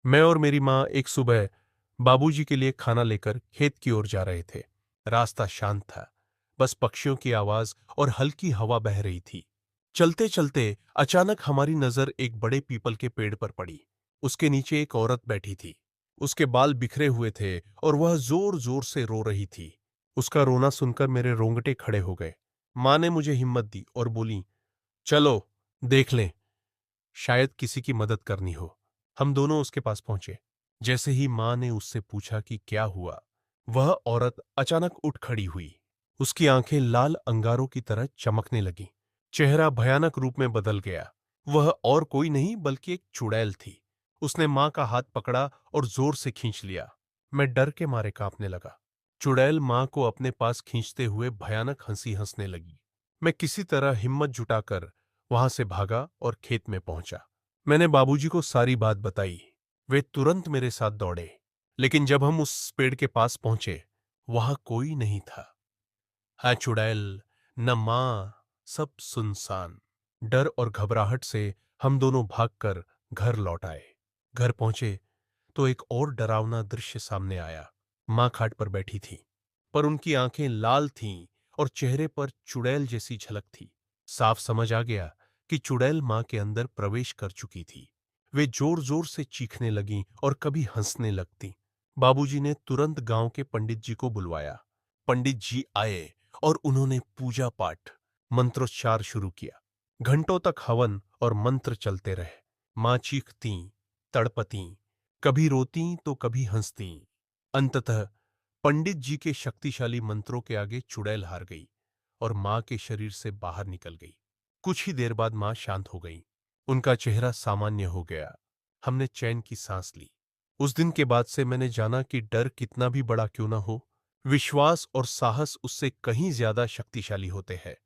मैं और मेरी माँ एक सुबह बाबूजी के लिए खाना लेकर खेत की ओर जा रहे थे। रास्ता शांत था, बस पक्षियों की आवाज और हल्की हवा बह रही थी। चलते चलते अचानक हमारी नजर एक बड़े पीपल के पेड़ पर पड़ी। उसके नीचे एक औरत बैठी थी। उसके बाल बिखरे हुए थे और वह जोर जोर से रो रही थी। उसका रोना सुनकर मेरे रोंगटे खड़े हो गए। माँ ने मुझे हिम्मत दी और बोली, चलो देख लें, शायद किसी की मदद करनी हो। हम दोनों उसके पास पहुंचे। जैसे ही मां ने उससे पूछा कि क्या हुआ, वह औरत अचानक उठ खड़ी हुई। उसकी आंखें लाल अंगारों की तरह चमकने लगीं। चेहरा भयानक रूप में बदल गया। वह और कोई नहीं बल्कि एक चुड़ैल थी। उसने मां का हाथ पकड़ा और जोर से खींच लिया। मैं डर के मारे कांपने लगा। चुड़ैल मां को अपने पास खींचते हुए भयानक हंसी हंसने लगी। मैं किसी तरह हिम्मत जुटाकर वहां से भागा और खेत में पहुंचा। मैंने बाबूजी को सारी बात बताई। वे तुरंत मेरे साथ दौड़े। लेकिन जब हम उस पेड़ के पास पहुंचे, वहां कोई नहीं था। हाँ चुड़ैल, न मां, सब सुनसान। डर और घबराहट से हम दोनों भागकर घर लौट आए। घर पहुंचे तो एक और डरावना दृश्य सामने आया। मां खाट पर बैठी थी, पर उनकी आंखें लाल थीं और चेहरे पर चुड़ैल जैसी झलक थी। साफ समझ आ गया कि चुड़ैल मां के अंदर प्रवेश कर चुकी थी। वे जोर जोर से चीखने लगीं और कभी हंसने लगतीं। बाबूजी ने तुरंत गांव के पंडित जी को बुलवाया। पंडित जी आए और उन्होंने पूजा पाठ, मंत्रोच्चार शुरू किया। घंटों तक हवन और मंत्र चलते रहे। मां चीखतीं, तड़पतीं, कभी रोतीं तो कभी हंसतीं। अंततः पंडित जी के शक्तिशाली मंत्रों के आगे चुड़ैल हार गई और मां के शरीर से बाहर निकल गई। कुछ ही देर बाद मां शांत हो गई। उनका चेहरा सामान्य हो गया। हमने चैन की सांस ली। उस दिन के बाद से मैंने जाना कि डर कितना भी बड़ा क्यों ना हो, विश्वास और साहस उससे कहीं ज्यादा शक्तिशाली होते हैं।